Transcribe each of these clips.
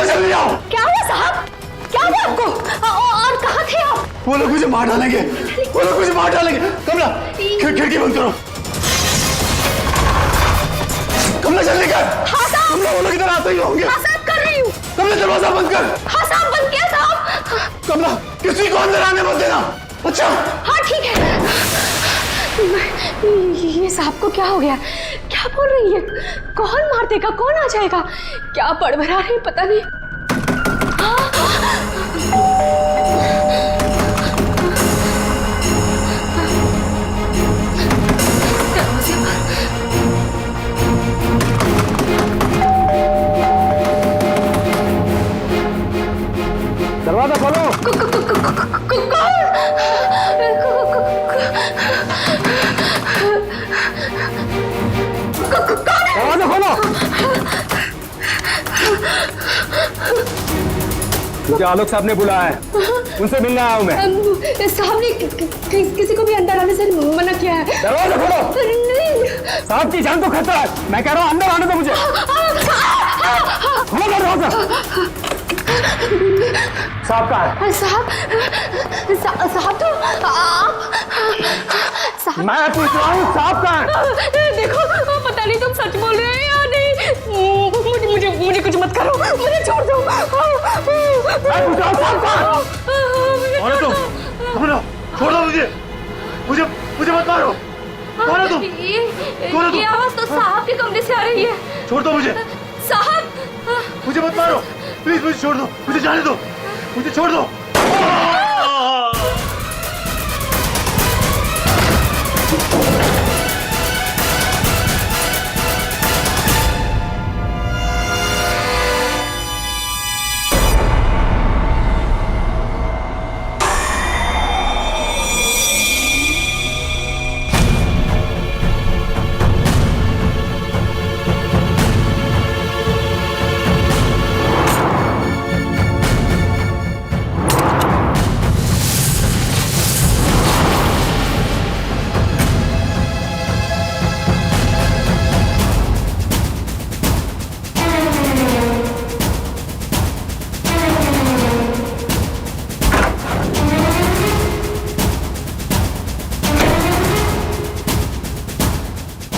जल्दी आओ। क्या हुआ साहब? क्या हुआ आपको? और कहाँ थे आप? वो लोग मुझे मार डालेंगे, वो लोग मुझे मार डालेंगे। कमला खिड़की बंद करो। कमला जल्दी कर। हाँ साहब। कमला वो लोग इधर आते ही होंगे। हाँ साहब कर रही हूँ। कमला दरवाजा बंद कर। हाँ साहब बंद किया साहब। कमला किसी को अंदर आने मत देना। अच्छा हाँ ठीक है। ये साहब को क्या हो गया? क्या बोल रही है? कौन मार देगा? कौन आ जाएगा? क्या बड़बड़ा रही पता नहीं। दरवाजा खोलो। दरवाजा खोलो। मुझे आलोक साहब ने बुलाया है, उनसे मिलने आया हूँ मैं। साहब ने किसी को भी अंदर आने से मना किया है। दरवाजा खोलो। नहीं साहब की जान को खतरा है, मैं कह रहा हूँ अंदर आने दो मुझे। खोलो दरवाजा। साहब कहाँ है? साहब तो आप मैं पूछ रहा हूँ साहब कहाँ है? देखो पता नहीं तुम सच बोल रहे हो या नहीं। मुझे कुछ मत करो, मुझे छोड़ दो। मैं पूछ रहा हूँ साहब कहाँ है? तुम छोड़ दो मुझे मत मारो। कौन है तुम? ये आवाज तो साहब के कमरे से आ रही है। छोड़ दो मुझे। साहब मुझे मत मारो प्लीज, मुझे छोड़ दो, मुझे जाने दो, मुझे छोड़ दो।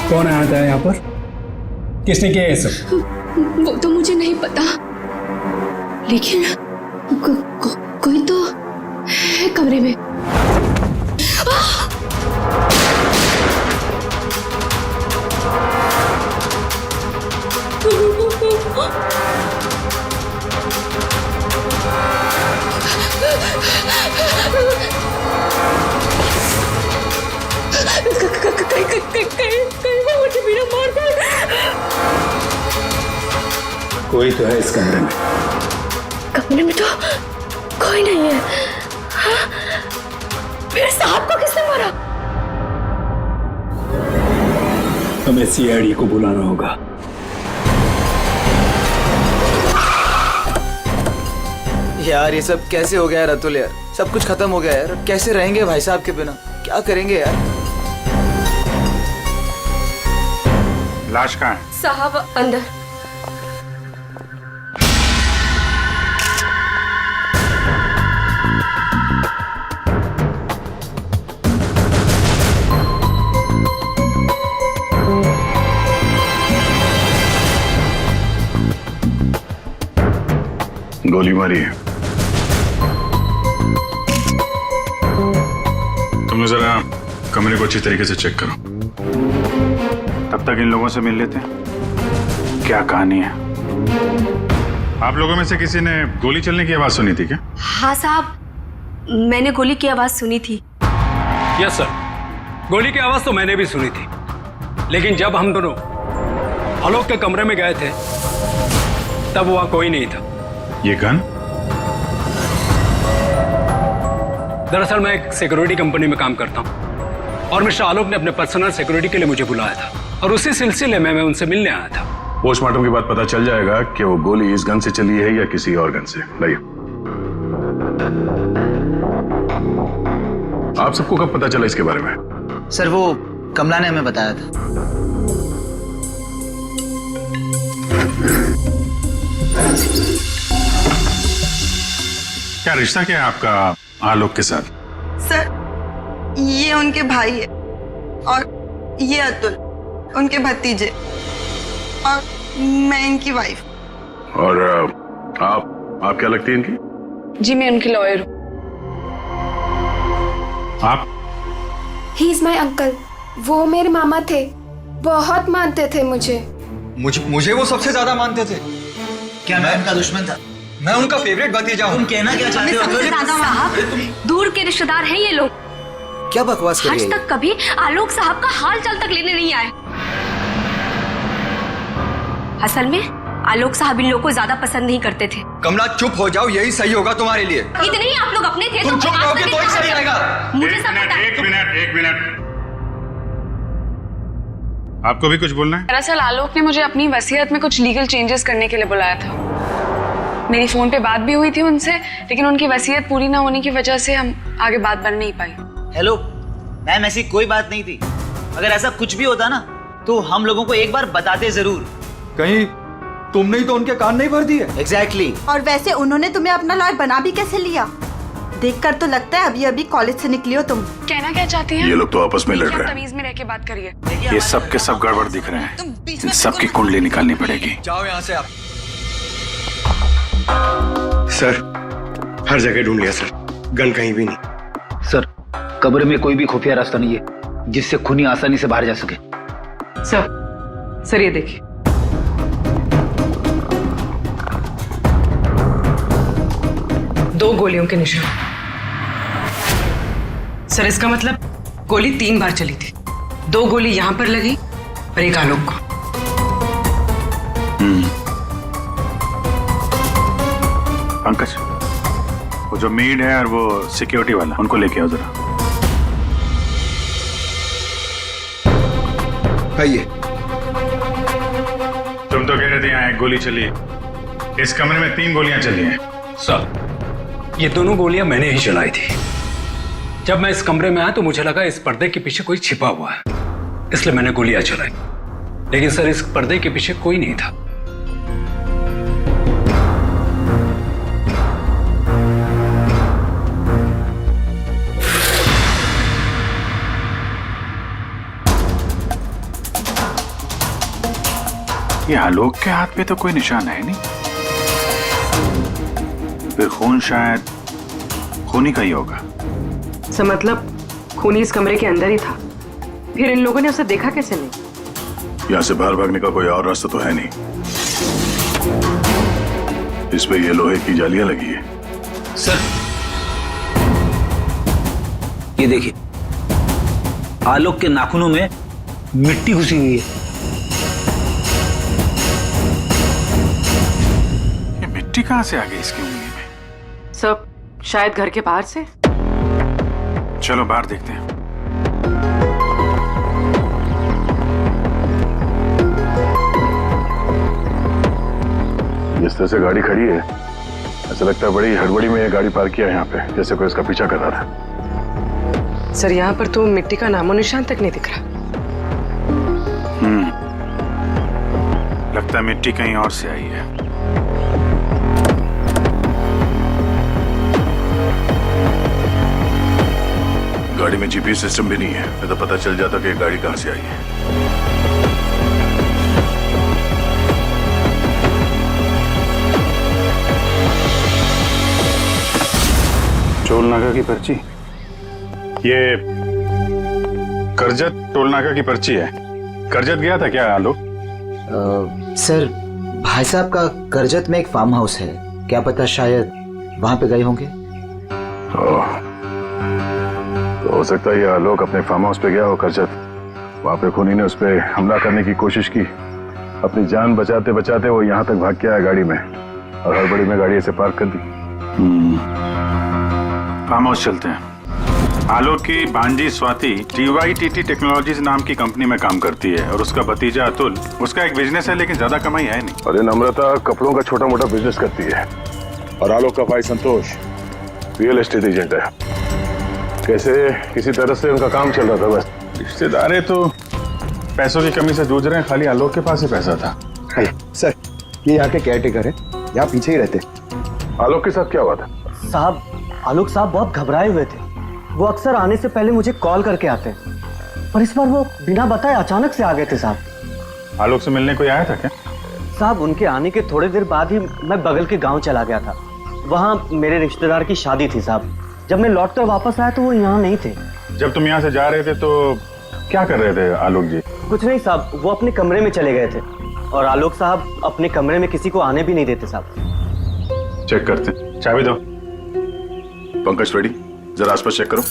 कौन आया था यहाँ पर? किसने किया ये सब? वो तो मुझे नहीं पता, लेकिन कोई तो है कमरे में। मुझे बिना मार दे। कोई तो है इस कमरे में। कमरे में तो कोई नहीं है। हाँ? फिर साहब को किसने मारा? हमें सीआईडी को बुलाना होगा। यार ये सब कैसे हो गया है रतुल यार? सब कुछ खत्म हो गया यार, कैसे रहेंगे भाई साहब के बिना? क्या करेंगे यार? लाश कहाँ है? साहब अंदर। गोली मारी है। तुम जरा कमरे को अच्छी तरीके से चेक करो, तब तक इन लोगों से मिल लेते हैं। क्या कहानी है? आप लोगों में से किसी ने गोली चलने की आवाज सुनी थी क्या? हाँ साहब, मैंने गोली की आवाज सुनी थी। यस सर, गोली की आवाज तो मैंने भी सुनी थी, लेकिन जब हम दोनों आलोक के कमरे में गए थे तब वहां कोई नहीं था। ये गन? दरअसल मैं एक सिक्योरिटी कंपनी में काम करता हूं और मिस्टर आलोक ने अपने पर्सनल सिक्योरिटी के लिए मुझे बुलाया था और उसी सिलसिले में मैं उनसे मिलने आया था। पोस्टमार्टम के बाद पता चल जाएगा कि वो गोली इस गन से चली है या किसी और गन से। लाइए। आप सबको कब पता चला इसके बारे में? सर वो कमला ने हमें बताया था। क्या रिश्ता क्या है आपका आलोक के साथ? सर, ये उनके भाई है और ये अतुल उनके भतीजे और मैं इनकी वाइफ। और आप क्या लगती हैं इनकी? जी मैं उनकी लॉयर हूँ। आप? He is my uncle. वो मेरे मामा थे, बहुत मानते थे मुझे। मुझे वो सबसे ज्यादा मानते थे। क्या मैं उनका दुश्मन था? मैं उनका फेवरेट भतीजा हूँ। तुम कहना क्या चाहते हो? दूर के रिश्तेदार हैं ये लोग। क्या बकवास कर रही आज है? तक कभी आलोक साहब का हाल चाल तक लेने नहीं आए। असल में आलोक साहब इन लोगों को ज्यादा पसंद नहीं करते थे। कमला चुप हो जाओ, यही सही होगा तुम्हारे लिए। इतने ही आप लोग अपने थे तुम तो चुप रहोगे तो ही सही रहेगा। मुझे सब पता है। एक मिनट। आपको भी कुछ बोलना है? दरअसल आलोक ने मुझे अपनी वसीयत में कुछ लीगल चेंजेस करने के लिए बुलाया था। मेरी फोन पे बात भी हुई थी उनसे, लेकिन उनकी वसीयत पूरी ना होने की वजह से हम आगे बात बढ़ नहीं पाई। हेलो मैम, ऐसी कोई बात नहीं थी। अगर ऐसा कुछ भी होता ना तो हम लोगों को एक बार बताते जरूर। कहीं तुमने ही तो उनके कान नहीं भर दिए। एग्जैक्टली। और वैसे उन्होंने तुम्हें अपना लॉयर बना भी कैसे लिया? देखकर तो लगता है अभी अभी कॉलेज से निकली हो तुम। कहना क्या चाहती हैं? ये लोग तो आपस में लड़ रहे हैं। तमीज में रह के बात करिए। ये सब के सब गड़बड़ दिख रहे हैं। इन सबकी कुंडली निकालनी पड़ेगी। जाओ यहाँ से आप। सर, हर जगह ढूंढ लिया सर, गन कहीं भी नहीं। सर, कब्र में कोई भी खुफिया रास्ता नहीं है जिससे खूनी आसानी से बाहर जा सके। सर ये देखिए। दो गोलियों के निशान। सर इसका मतलब गोली 3 बार चली थी। 2 गोली यहाँ पर लगी और एक आलोक को। पंकज, वो जो मेड है और वो सिक्योरिटी वाला, उनको लेके आओ जरा। आइए। तुम तो कह रहे थे यहाँ 1 गोली चली है, इस कमरे में 3 गोलियां चली हैं। सर, ये दोनों गोलियां मैंने ही चलाई थी। जब मैं इस कमरे में आया तो मुझे लगा इस पर्दे के पीछे कोई छिपा हुआ है, इसलिए मैंने गोलियां चलाई। लेकिन सर, इस पर्दे के पीछे कोई नहीं था। ये आलोक के हाथ पे तो कोई निशान है नहीं, फिर खून शायद खूनी का ही होगा। सर मतलब खूनी इस कमरे के अंदर ही था, फिर इन लोगों ने उसे देखा कैसे नहीं? यहाँ से बाहर भागने का कोई और रास्ता तो है नहीं। इस पे ये लोहे की जालियां लगी है। सर, ये देखिए, आलोक के नाखूनों में मिट्टी घुसी हुई है। ये मिट्टी कहाँ से आ गई इसकी उंगली में? सब शायद घर के बाहर से। चलो बाहर देखते हैं। जिस तरह से गाड़ी खड़ी है, ऐसा लगता है बड़ी हड़बड़ी में ये गाड़ी पार्क किया है यहाँ पे, जैसे कोई इसका पीछा कर रहा था। सर यहाँ पर तो मिट्टी का नामो निशान तक नहीं दिख रहा। लगता है मिट्टी कहीं और से आई है। गाड़ी में जीपीएस सिस्टम भी नहीं है, नहीं तो पता चल जाता कि ये गाड़ी कहां से आई है। टोल नाका की पर्ची, ये करजत टोल नाका की पर्ची है। करजत गया था क्या आलोक? सर, भाई साहब का करजत में एक फार्म हाउस है, क्या पता शायद वहां पे गए होंगे। तो हो सकता है ये आलोक अपने फार्म हाउस पे गया हो करजत। वहां पे खूनी ने उस पर हमला करने की कोशिश की, अपनी जान बचाते बचाते वो यहाँ तक भाग के आया गाड़ी में, और हड़बड़ी में गाड़ी ऐसे पार्क कर दी। फार्म हाउस चलते हैं। आलोक की भांजी स्वाति DYTT टेक्नोलॉजीज नाम की कंपनी में काम करती है, और उसका भतीजा अतुल, उसका एक बिजनेस है लेकिन ज्यादा कमाई है नहीं। अरे नम्रता कपड़ों का छोटा मोटा बिजनेस करती है, और आलोक का भाई संतोष रियल एस्टेट एजेंट है। कैसे किसी तरह से उनका काम चल रहा था बस। रिश्तेदार तो पैसों की कमी से जूझ रहे हैं, खाली आलोक के पास ही पैसा था। सर, ये यहाँ के केयर टेकर है, यहाँ पीछे ही रहते। आलोक के साथ क्या हुआ था? साहब, आलोक साहब बहुत घबराए हुए थे। वो अक्सर आने से पहले मुझे कॉल करके आते, पर इस बार वो बिना बताए अचानक से आ गए थे साहब। आलोक से मिलने कोई आया था क्या? साहब, उनके आने के थोड़ी देर बाद ही मैं बगल के गांव चला गया था। वहाँ मेरे रिश्तेदार की शादी थी साहब। जब मैं लौट कर वापस आया तो वो यहाँ नहीं थे। जब तुम यहाँ से जा रहे थे तो क्या कर रहे थे आलोक जी? कुछ नहीं साहब, वो अपने कमरे में चले गए थे और आलोक साहब अपने कमरे में किसी को आने भी नहीं देते साहब। चेक करते, चाबी दो। पंकज रेडी, जरा आसपास चेक करो।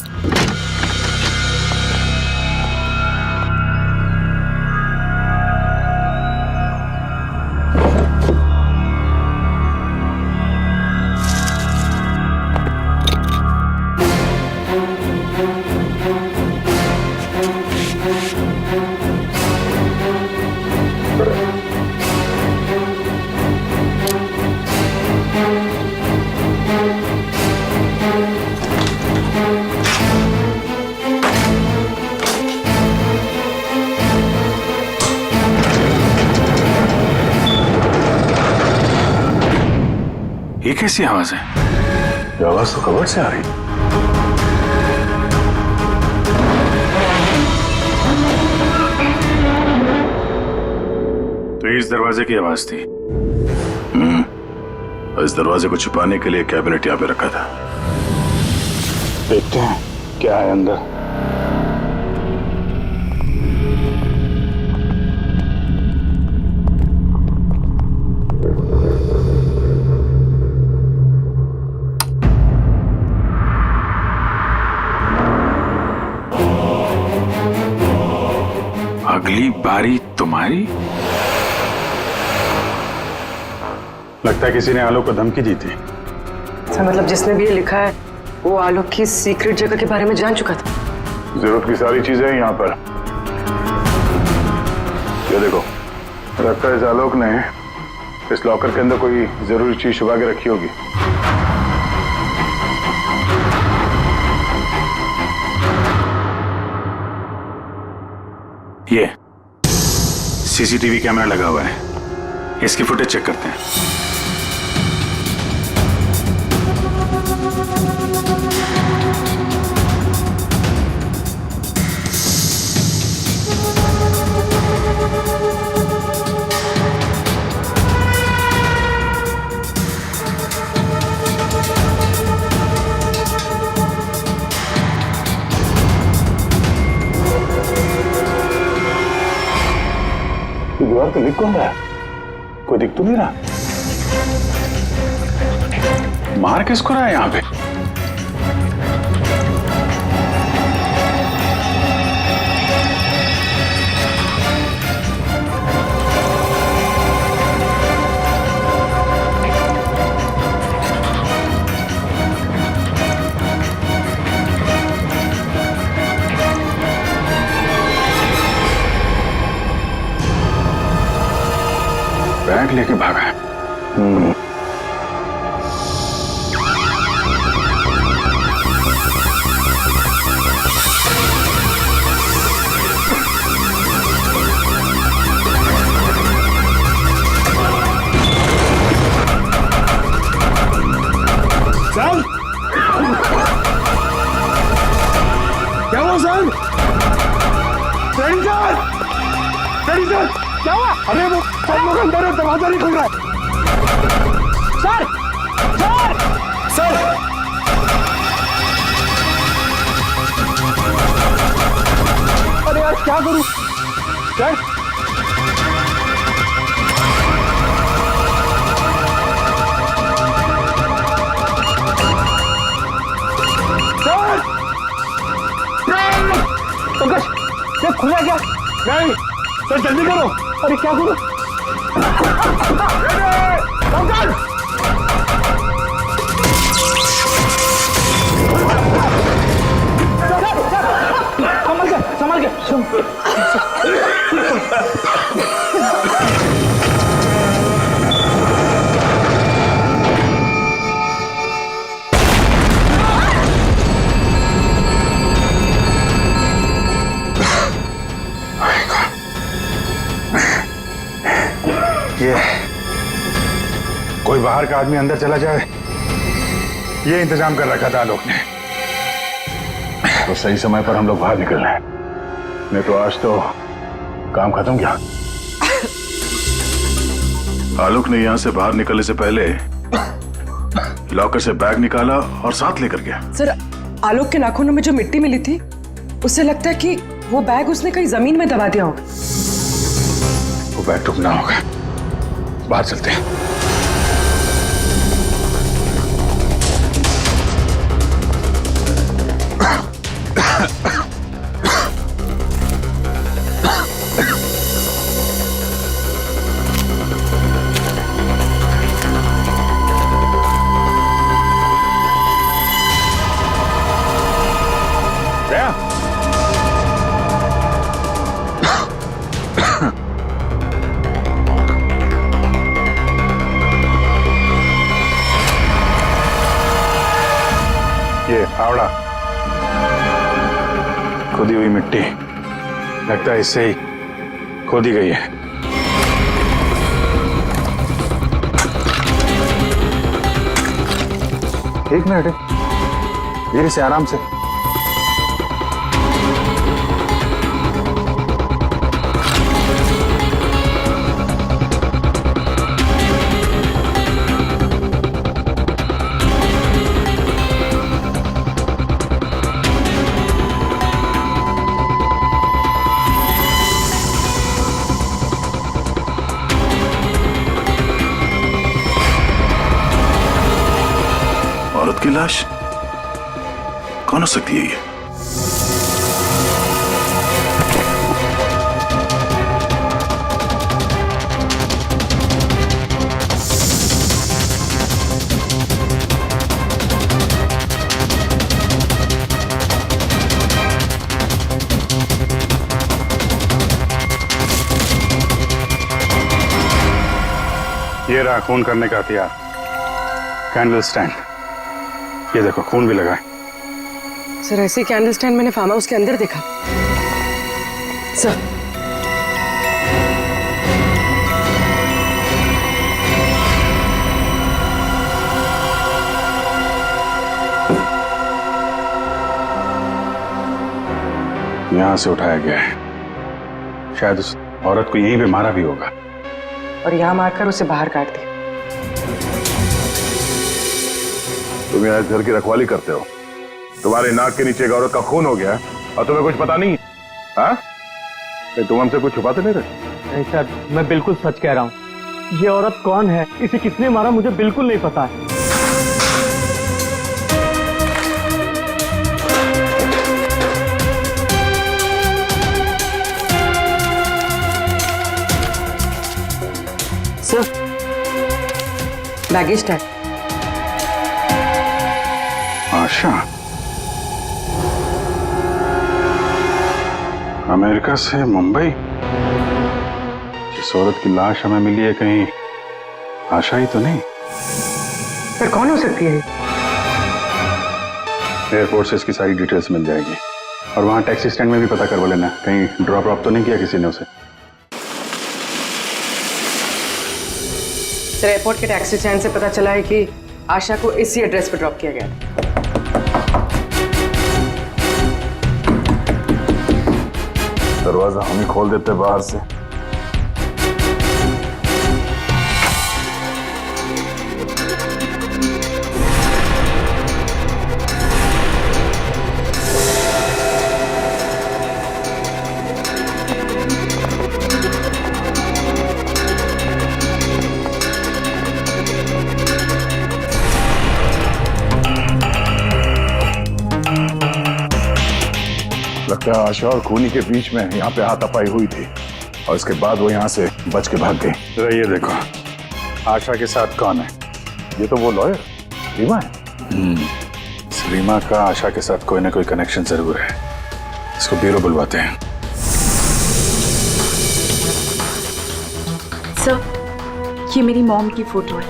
ये कैसी आवाज है? ये आवाज तो कबर्ड से आ रही। तो इस दरवाजे की आवाज थी। इस दरवाजे को छुपाने के लिए कैबिनेट यहाँ पे रखा था। देखते हैं क्या है अंदर। अगली बारी तुम्हारी। लगता है किसी ने आलोक को धमकी दी थी। मतलब जिसने भी ये लिखा है वो आलोक की सीक्रेट जगह के बारे में जान चुका था। जरूरत की सारी चीजें हैं यहाँ पर। ये देखो, लगता है इस आलोक ने इस लॉकर के अंदर कोई जरूरी चीज छुपा के रखी होगी। ये सीसीटीवी कैमरा लगा हुआ है, इसकी फुटेज चेक करते हैं। दीवार पे लिख कौन रहा है? कोई दिख तो नहीं रहा। मार किसको रहा है यहाँ पे? बैग लेके भागा है। सर, क्या हुआ sir? Ready sir, ready sir, क्या हुआ? अरे वो सब लोग अंदर है, दरवाजा नहीं खुल रहा है। सर, सर, सर, अरे यार क्या करूं? सर, पंकज, ये खुला क्या? नहीं सर, जल्दी करो। अरे क्या करो? पंकज, संभल के, संभल के। बाहर का आदमी अंदर चला जाए, ये इंतजाम कर रखा था आलोक ने। तो सही समय पर हम लोग बाहर निकल रहे हैं, नहीं तो आज तो काम खत्म क्या। आलोक ने यहां से बाहर निकलने से पहले लॉकर से बैग निकाला और साथ लेकर गया। सर, आलोक के नाखूनों में जो मिट्टी मिली थी, उससे लगता है कि वो बैग उसने कहीं जमीन में दबा दिया होगा। वो बैग टूटना होगा, बाहर चलते हैं। ये फावड़ा, खोदी हुई मिट्टी, लगता है इससे ही खोदी गई है। एक मिनट, धीरे से, आराम से। औरत की लाश कौन हो सकती है ये? ये रहा खून करने का हथियार, कैंडल स्टैंड। ये देखो, खून भी लगा है। सर, ऐसे कैंडल स्टैंड मैंने फार्म हाउस के अंदर देखा। सर, यहां से उठाया गया है, शायद उस औरत को यहीं पे मारा भी होगा और यहाँ मारकर उसे बाहर काट दिया। तुम यहाँ घर की रखवाली करते हो, तुम्हारे नाक के नीचे एक औरत का खून हो गया और तुम्हें कुछ पता नहीं? हाँ? तुम हमसे कुछ छुपाते नहीं रहे? नहीं सर, मैं बिल्कुल सच कह रहा हूँ। ये औरत कौन है, इसे किसने मारा, मुझे बिल्कुल नहीं पता है। Sir, baggage tag. Asha America से मुंबई, जिस औरत की लाश हमें मिली है, कहीं आशा ही तो नहीं? सर, कौन हो सकती है? एयरपोर्ट से इसकी सारी डिटेल्स मिल जाएगी और वहां टैक्सी स्टैंड में भी पता करवा लेना, कहीं ड्रॉप ऑफ तो नहीं किया किसी ने उसे। सर, एयरपोर्ट के टैक्सी स्टैंड से पता चला है कि आशा को इसी एड्रेस पर ड्रॉप किया गया। दरवाजा हम ही खोल देते बाहर से। लगता है आशा और खूनी के बीच में यहाँ पे हाथापाई हुई थी और इसके बाद वो यहाँ से बच के भाग गई। जरा ये देखो, आशा के साथ कौन है? ये तो वो लॉयर रीमा है। रीमा का आशा के साथ कोई ना कोई कनेक्शन जरूर है। इसको ब्यूरो बुलवाते हैं। सर, ये मेरी मॉम की फोटो है।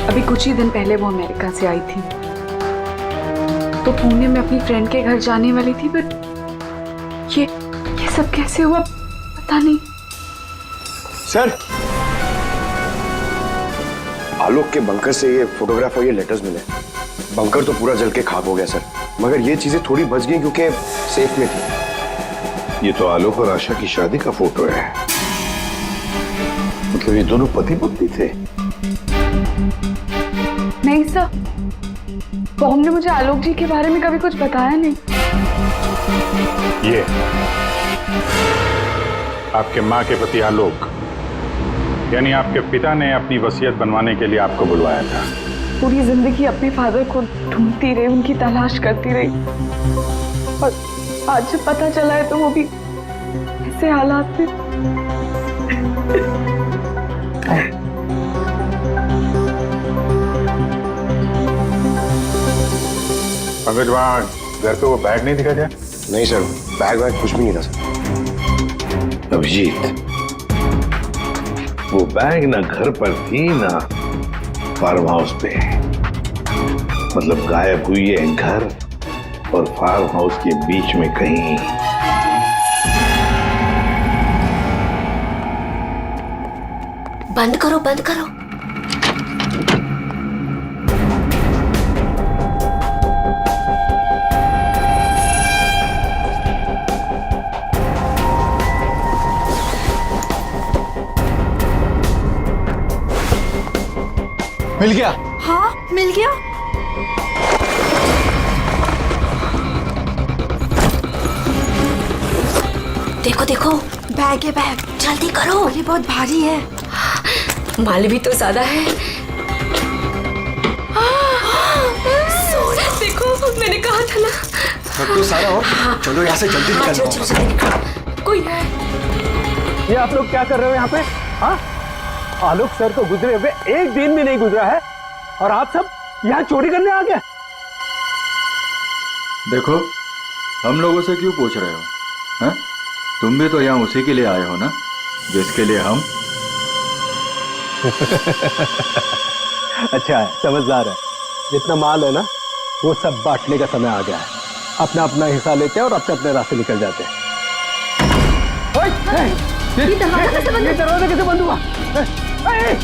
अभी कुछ ही दिन पहले वो अमेरिका से आई थी, तो पुणे में अपनी फ्रेंड के घर जाने वाली थी, बट ये सब कैसे हुआ पता नहीं। सर, आलोक के बंकर से ये फोटोग्राफ और ये लेटर्स मिले। बंकर तो पूरा जल के खाक हो गया सर, मगर ये चीजें थोड़ी बच गई क्योंकि सेफ में थी। ये तो आलोक और आशा की शादी का फोटो है। मतलब ये दोनों पति पत्नी थे। नहीं सर, बॉम ने मुझे आलोक जी के बारे में कभी कुछ बताया नहीं। ये आपके माँ के पति आलोक, यानी आपके पिता ने अपनी वसीयत बनवाने के लिए आपको बुलवाया था। पूरी जिंदगी अपने फादर को ढूंढती रही, उनकी तलाश करती रही, और आज जब पता चला है तो वो भी ऐसे हालात में। पंकज, वहाँ घर पे वो बैग नहीं दिखा क्या? नहीं सर, बैग वैग कुछ भी नहीं था सर। अभिजीत, वो बैग ना घर पर थी ना फार्म हाउस पे। मतलब गायब हुई है घर और फार्म हाउस के बीच में कहीं। बंद करो, बंद करो। मिल गया? हाँ, मिल गया। देखो देखो, बैग है बैग, जल्दी करो। ये बहुत भारी है। माल भी तो ज्यादा है। देखो, मैंने कहा था ना। सब तो सारा हो। चलो यहाँ से जल्दी निकलो। चलो जल्दी निकलो। कोई है। ये आप लोग क्या कर रहे हो यहाँ पे? हाँ, आलोक सर तो गुजरे हुए एक दिन भी नहीं गुजरा है और आप सब यहाँ चोरी करने आ गए। देखो, हम लोगों से क्यों पूछ रहे हो? हैं? तुम भी तो यहाँ उसी के लिए आए हो ना, जिसके लिए हम। अच्छा है, समझदार है। जितना माल है ना, वो सब बांटने का समय आ गया है। अपना अपना हिस्सा लेते हैं और अपने अपने रास्ते निकल जाते हैं। ये दरवाजा कैसे बंद हुआ? ये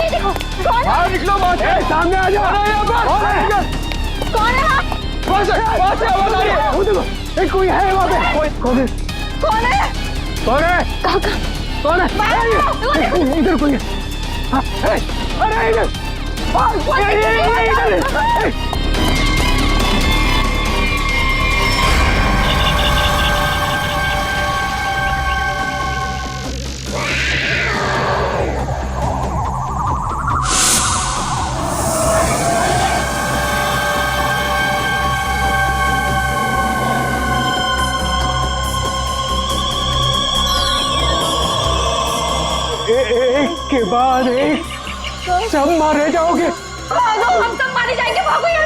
देखो, कौन है? बाहर निकलो, सामने आ जाओ। कौन है? वो देखो, कोई है वहाँ पे। कौन है? कौन है? कौन है? कौन है? इधर कोई है। अरे इधर। एक के बाद एक सब मारे जाओगे। हम सब मारे जाएंगे। भागो यहाँ।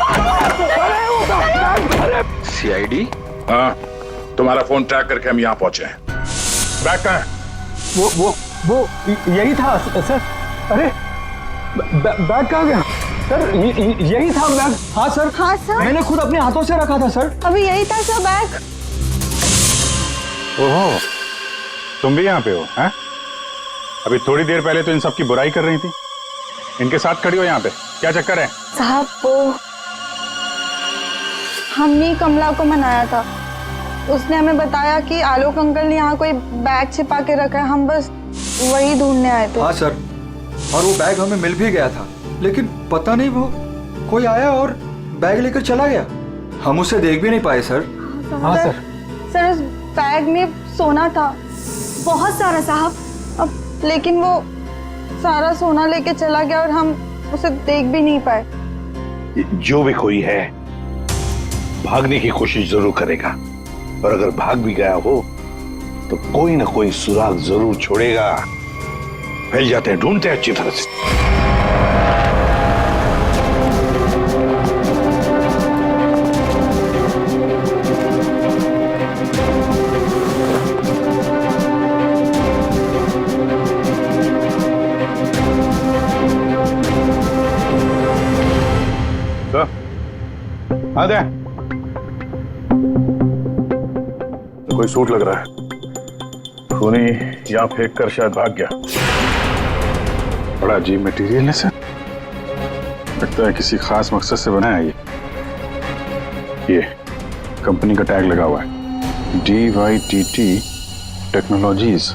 सीआईडी? हाँ, तुम्हारा फोन ट्रैक करके हम यहाँ पहुंचे हैं। बैग कहाँ है? वो यही था सर। अरे बैग कहाँ गया सर? यही था बैग। हाँ सर। हाँ सर, मैंने खुद अपने हाथों से रखा था सर। अभी यही था सर बैग। ओहो, तुम भी यहाँ पे हो? हैं? अभी थोड़ी देर पहले तो इन सब की बुराई कर रही थी, इनके साथ खड़ी हो यहाँ पे, क्या चक्कर है? साहब, वो हमने कमला को मनाया था। उसने हमें बताया कि आलोक अंकल ने यहाँ कोई बैग छिपा के रखा है। हम बस वही ढूंढने आए थे। हाँ सर, और वो बैग हमें मिल भी गया था, लेकिन पता नहीं वो कोई आया और बैग लेकर चला गया। हम उसे देख भी नहीं पाए सर। हाँ सर। सर, उस बैग में सोना था, बहुत सारा साहब। अब लेकिन वो सारा सोना लेके चला गया और हम उसे देख भी नहीं पाए। जो भी कोई है, भागने की कोशिश जरूर करेगा, और अगर भाग भी गया हो तो कोई ना कोई सुराग जरूर छोड़ेगा। फैल जाते हैं, ढूंढते हैं अच्छी तरह से। आ दे। कोई सूट लग रहा है, खूनी यहाँ फेंक कर शायद भाग गया। बड़ा अजीब मटेरियल है सर। लगता है किसी खास मकसद से बनाया है ये कंपनी का टैग लगा हुआ है DYTT टेक्नोलॉजीज।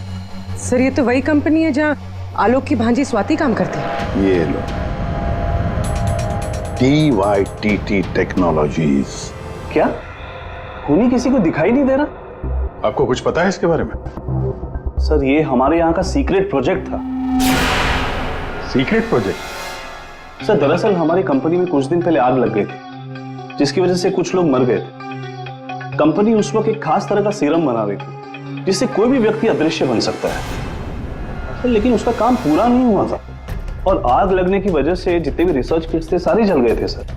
सर ये तो वही कंपनी है जहाँ आलोक की भांजी स्वाति काम करती है। ये लो, DYTT टेक्नोलॉजीज। क्या खूनी किसी को दिखाई नहीं दे रहा? आपको कुछ पता है इसके बारे में? सर ये हमारे यहाँ का सीक्रेट प्रोजेक्ट था। Secret project? सर दरअसल हमारी कंपनी में कुछ दिन पहले आग लग गई थी, जिसकी वजह से कुछ लोग मर गए थे। कंपनी उस वक्त एक खास तरह का सीरम बना रही थी जिससे कोई भी व्यक्ति अदृश्य बन सकता है, लेकिन उसका काम पूरा नहीं हुआ था और आग लगने की वजह से जितने भी रिसर्च किट्स थे सारे जल गए थे। सर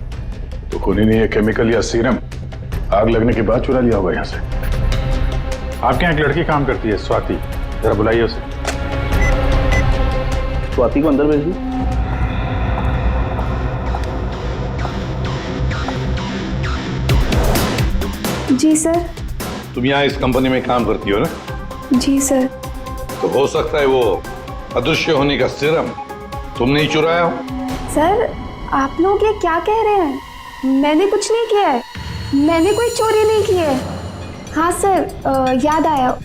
तो खूनी ने ये केमिकल या सीरम आग लगने के बाद चुरा लिया होगा यहाँ से। आपके यहाँ एक लड़की काम करती है स्वाति, जरा बुलाइए उसे। स्वाति को अंदर भेज दी। जी सर। तुम यहाँ इस कंपनी में काम करती हो ना? जी सर। तो हो सकता है वो अदृश्य होने का सीरम तुमने ही चुराया हो। सर आप लोग ये क्या कह रहे हैं? मैंने कुछ नहीं किया है, मैंने कोई चोरी नहीं की है। हाँ सर याद आया,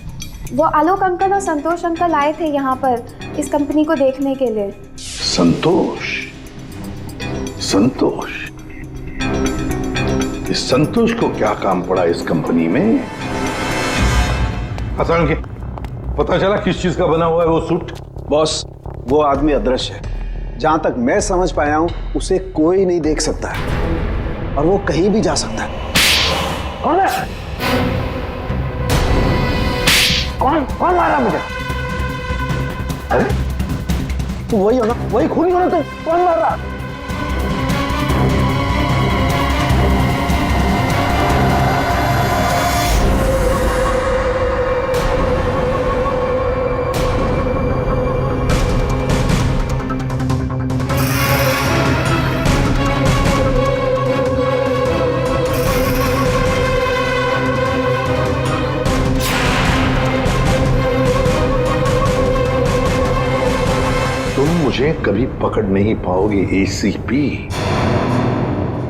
वो आलोक अंकल और संतोष अंकल आए थे यहाँ पर इस कंपनी को देखने के लिए। संतोष? संतोष? इस संतोष को क्या काम पड़ा इस कंपनी में? अचानक पता चला किस चीज का बना हुआ है वो सूट? बॉस वो आदमी अदृश्य है, जहां तक मैं समझ पाया हूं उसे कोई नहीं देख सकता है और वो कहीं भी जा सकता है। कौन है? कौन मारा मुझे? अरे वही हो ना, वही खूनी हो ना। तो कौन मार रहा? मुझे कभी पकड़ नहीं पाओगे ACP।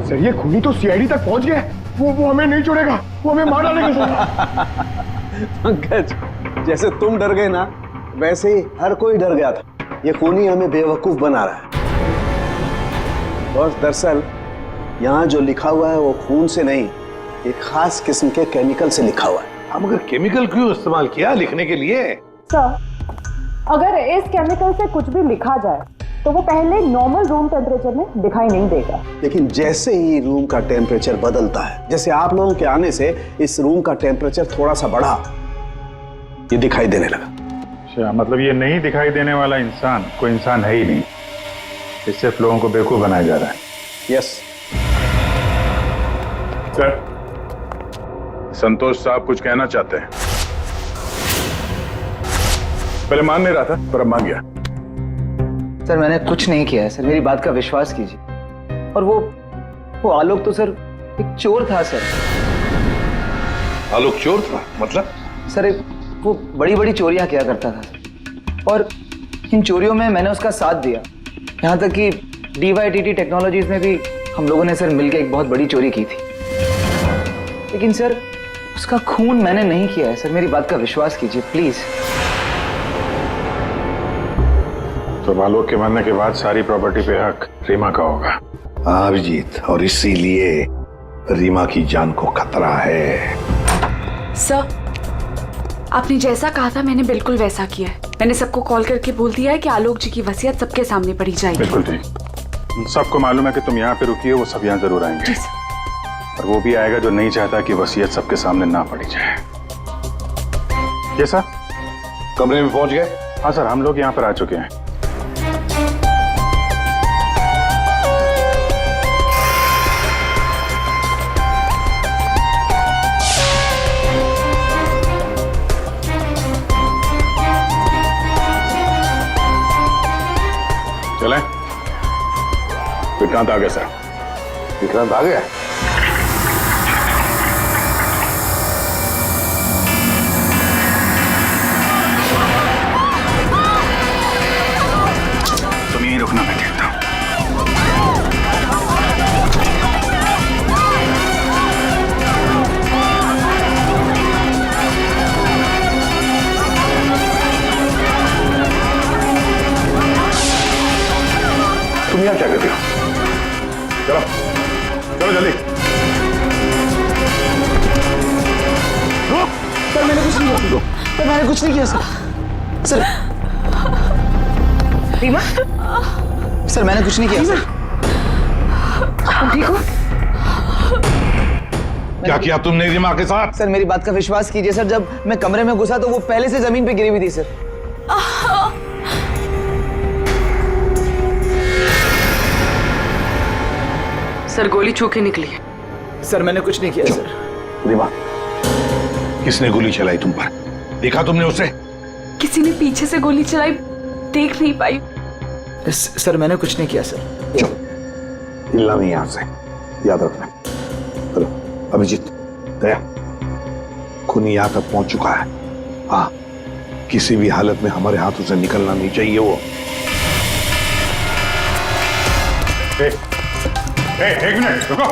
सर ये खूनी तो CID तक पहुंच गया। वो हमें नहीं छोड़ेगा, वो हमें मार डालेगा सर। पंकज जैसे तुम डर गए ना, वैसे ही हर कोई डर गया था। ये खूनी हमें बेवकूफ बना रहा है। बस दरअसल यहाँ जो लिखा हुआ है वो खून से नहीं, एक खास किस्म के केमिकल से लिखा हुआ है। हम अगर केमिकल क्यों इस्तेमाल किया लिखने के लिए? सर अगर इस केमिकल से कुछ भी लिखा जाए तो वो पहले नॉर्मल रूम टेम्परेचर में दिखाई नहीं देगा, लेकिन जैसे ही रूम का टेम्परेचर बदलता है, जैसे आप लोगों के आने से इस रूम का टेम्परेचर थोड़ा सा बढ़ा, ये दिखाई देने लगा। अच्छा, मतलब ये नहीं दिखाई देने वाला इंसान कोई इंसान है ही नहीं, इस सिर्फ लोगों को बेवकूफ बनाया जा रहा है। यस सर, संतोष साहब कुछ कहना चाहते हैं। पहले मान नहीं रहा था पर अब मान गया। सर मैंने कुछ नहीं किया है सर, मेरी बात का विश्वास कीजिए। और वो आलोक तो सर एक चोर था सर। आलोक चोर था? मतलब? सर वो बड़ी बड़ी चोरियां किया करता था और इन चोरियों में मैंने उसका साथ दिया। यहाँ तक कि DYTT टेक्नोलॉजीज में भी हम लोगों ने सर मिलकर एक बहुत बड़ी चोरी की थी, लेकिन सर उसका खून मैंने नहीं किया है सर, मेरी बात का विश्वास कीजिए प्लीज। तो आलोक के मरने के बाद सारी प्रॉपर्टी पे हक रीमा का होगा। हाँ अभिजीत, और इसीलिए रीमा की जान को खतरा है। सर आपने जैसा कहा था मैंने बिल्कुल वैसा किया है। मैंने सबको कॉल करके बोल दिया है कि आलोक जी की वसीयत सबके सामने पड़ी जाएगी। बिल्कुल ठीक। सबको मालूम है कि तुम यहाँ पे रुकी हो, वो सब यहाँ जरूर आएंगे। और वो भी आएगा जो नहीं चाहता कि वसीयत सबके सामने ना पड़ी जाए। ये सर कमरे में पहुंच गए? हाँ सर, हम लोग यहाँ पर आ चुके हैं। चलें? विक्रांत आ गया सर। विक्रांत आ गया? तुम यहीं रुकना, मैं देखता हूं। चलो चलो जल्दी। सर मैंने कुछ नहीं किया, सर मैंने कुछ नहीं किया सर। रीमा, सर मैंने कुछ नहीं किया सर। तुम ठीक हो? क्या किया तुमने रीमा के साथ? सर मेरी बात का विश्वास कीजिए सर, जब मैं कमरे में घुसा तो वो पहले से जमीन पे गिरी हुई थी सर। सर गोली छू के निकली है। सर मैंने कुछ नहीं किया सर। रीमा, किसने गोली चलाई तुम पर? देखा तुमने उसे? किसी ने पीछे से गोली चलाई, देख नहीं पाई। सर मैंने कुछ नहीं किया सर। हिलना नहीं यहां से, याद रखना। चलो अभिजीत, दया, खूनी यहां तक पहुंच चुका है। हाँ, किसी भी हालत में हमारे हाथों से निकलना नहीं चाहिए वो। एक मिनट रुको।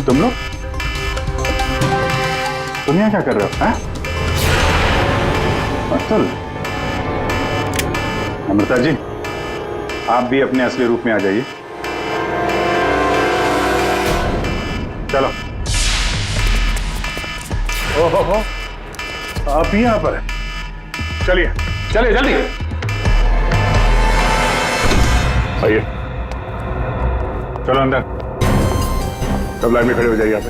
तुम लोग यहाँ क्या कर रहे हो? अतुल, अमृता जी, आप भी अपने असली रूप में आ जाइए। चलो। ओहो, आप ही यहाँ पर हैं। चलिए चलिए जल्दी आइए। चलो अंदर, सब लाइन में खड़े हो जाइए यहाँ पे,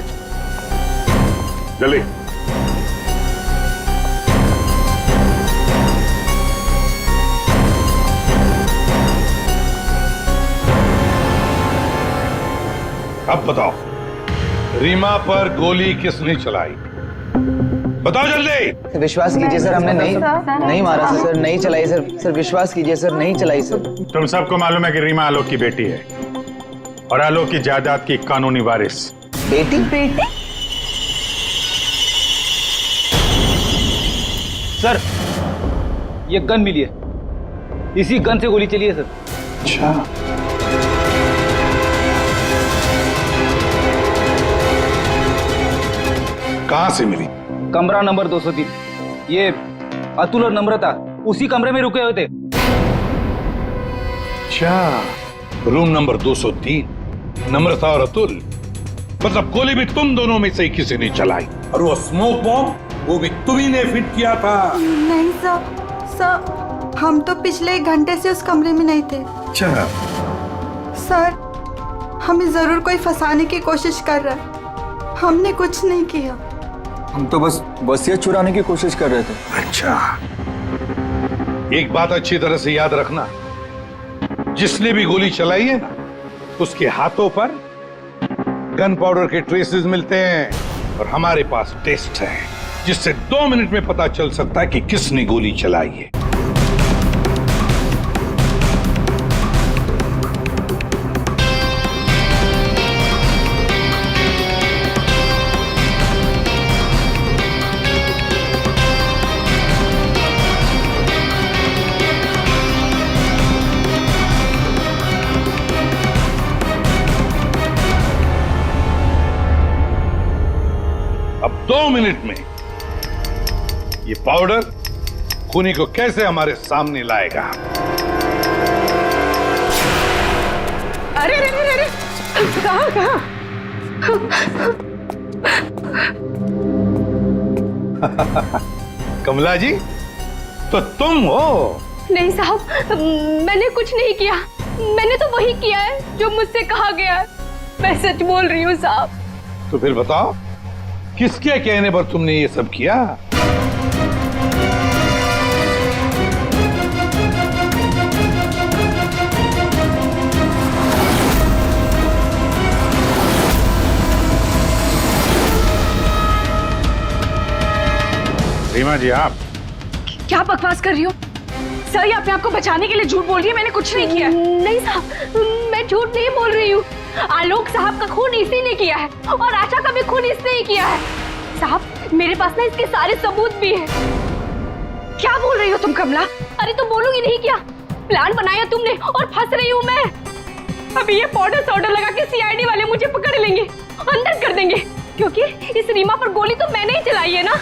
जल्दी। अब बताओ, रीमा पर गोली किसने चलाई? बताओ जल्दी। विश्वास कीजिए सर, हमने नहीं मारा सर, नहीं चलाई सर। सर विश्वास कीजिए सर, नहीं चलाई सर। तुम सबको मालूम है कि रीमा आलोक की बेटी है और आलोक की जायदाद की कानूनी वारिस। बेटी? सर ये गन मिली है, इसी गन से गोली चली है सर। अच्छा, कहां से मिली? कमरा नंबर 203। ये अतुल और नम्रता उसी कमरे में रुके हुए थे। अच्छा, रूम नंबर 203, नम्रता और अतुल। मतलब गोली भी तुम दोनों में से ही किसी ने चलाई, और वो स्मोक बॉम्ब वो भी तुम्ही ने फिट किया था? नहीं सर, हम तो पिछले 1 घंटे से उस कमरे में नहीं थे। अच्छा सर, हमें जरूर कोई फंसाने की कोशिश कर रहा है, हमने कुछ नहीं किया। हम तो बस वसीयत चुराने की कोशिश कर रहे थे। अच्छा, एक बात अच्छी तरह से याद रखना, जिसने भी गोली चलाई है ना, उसके हाथों पर गन पाउडर के ट्रेसेस मिलते हैं और हमारे पास टेस्ट है, जिससे 2 मिनट में पता चल सकता है कि किसने गोली चलाई है। अब 2 मिनट में ये पाउडर खूनी को कैसे हमारे सामने लाएगा? अरे अरे अरे अरे, कहाँ? कमला जी, तो तुम हो? नहीं साहब, मैंने कुछ नहीं किया। मैंने तो वही किया है जो मुझसे कहा गया है। मैं सच बोल रही हूँ साहब। तो फिर बताओ, किसके कहने पर तुमने ये सब किया? रीमा जी, आप क्या बकवास कर रही हो? सर, ये अपने आप को बचाने के लिए झूठ बोल रही है। मैंने कुछ नहीं किया। नहीं साहब, मैं झूठ नहीं बोल रही हूँ। आलोक साहब का खून इसी ने किया है और आशा का भी खून इसने ही किया है। साहब, मेरे पास ना इसके सारे सबूत भी हैं। क्या बोल रही हो तुम कमला? अरे तो बोलूंगी नहीं क्या? प्लान बनाया तुमने और फंस रही हूँ मैं। अभी ये पाउडर लगा के सीआईडी वाले मुझे पकड़ लेंगे, अंदर कर देंगे, क्योंकि इस रीमा पर गोली तो मैंने ही चलाई है ना।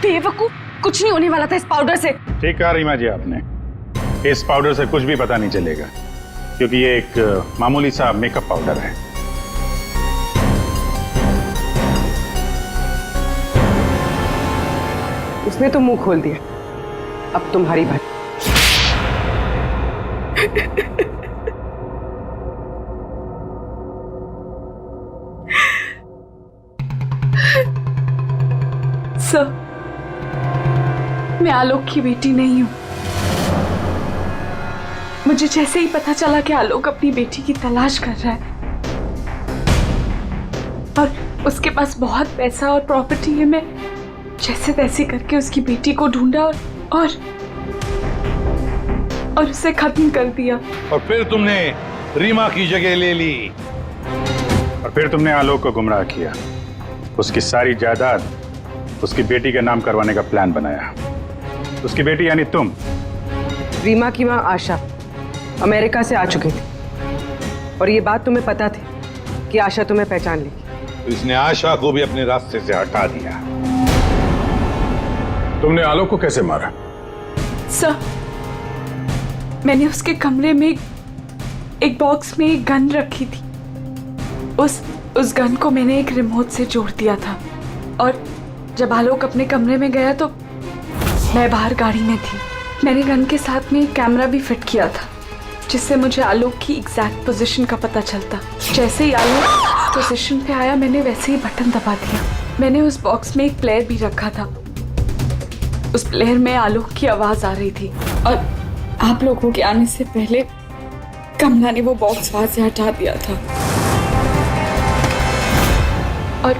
बेवकूफ, कुछ नहीं होने वाला था इस पाउडर से। ठीक कहा रीमा जी आपने, इस पाउडर से कुछ भी पता नहीं चलेगा। क्योंकि ये एक मामूली सा मेकअप पाउडर है। उसने तो मुंह खोल दिया, अब तुम्हारी बात। सर, मैं आलोक की बेटी नहीं हूं। मुझे जैसे ही पता चला कि आलोक अपनी बेटी की तलाश कर रहा है और उसके पास बहुत पैसा और प्रॉपर्टी है, मैं जैसे तैसे करके उसकी बेटी को ढूंढा और उसे खत्म कर दिया। और फिर तुमने रीमा की जगह ले ली और फिर तुमने आलोक को गुमराह किया, उसकी सारी जायदाद उसकी बेटी के नाम करवाने का प्लान बनाया। उसकी बेटी यानी तुम। रीमा की मां आशा अमेरिका से आ चुकी थी और ये बात तुम्हें पता थी कि आशा तुम्हें पहचान लेगी। इसने आशा को भी अपने रास्ते से हटा दिया। तुमने आलोक को कैसे मारा? सर, मैंने उसके कमरे में एक बॉक्स में एक गन रखी थी। उस गन को मैंने एक रिमोट से जोड़ दिया था और जब आलोक अपने कमरे में गया तो मैं बाहर गाड़ी में थी। मैंने गन के साथ में एक कैमरा भी फिट किया था जिससे मुझे आलोक की एग्जैक्ट पोजीशन का पता चलता। जैसे ही आलोक पोजीशन पे आया मैंने वैसे ही बटन दबा दिया। मैंने उस बॉक्स में एक प्लेयर भी रखा था। उस प्लेयर में आलोक की आवाज आ रही थी और आप लोगों के आने से पहले कमला ने वो बॉक्स वहां से हटा दिया था और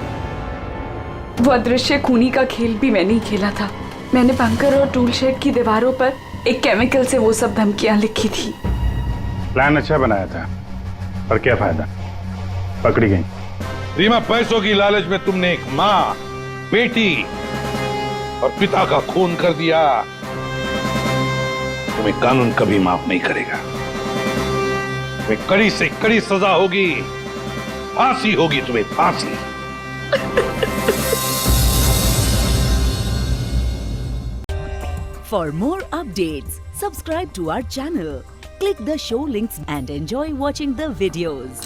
वो अदृश्य खूनी का खेल भी मैंने ही खेला था। मैंने बंकर और टूल शेड की दीवारों पर एक केमिकल से वो सब धमकियां लिखी थी। प्लान अच्छा बनाया था, पर क्या फायदा, पकड़ी गई। रीमा, पैसों की लालच में तुमने एक माँ, बेटी और पिता का खून कर दिया। तुम्हें कानून कभी माफ नहीं करेगा। तुम्हें कड़ी से कड़ी सजा होगी, फांसी होगी तुम्हें, फांसी। For more updates, subscribe to our channel, click the show links and enjoy watching the videos.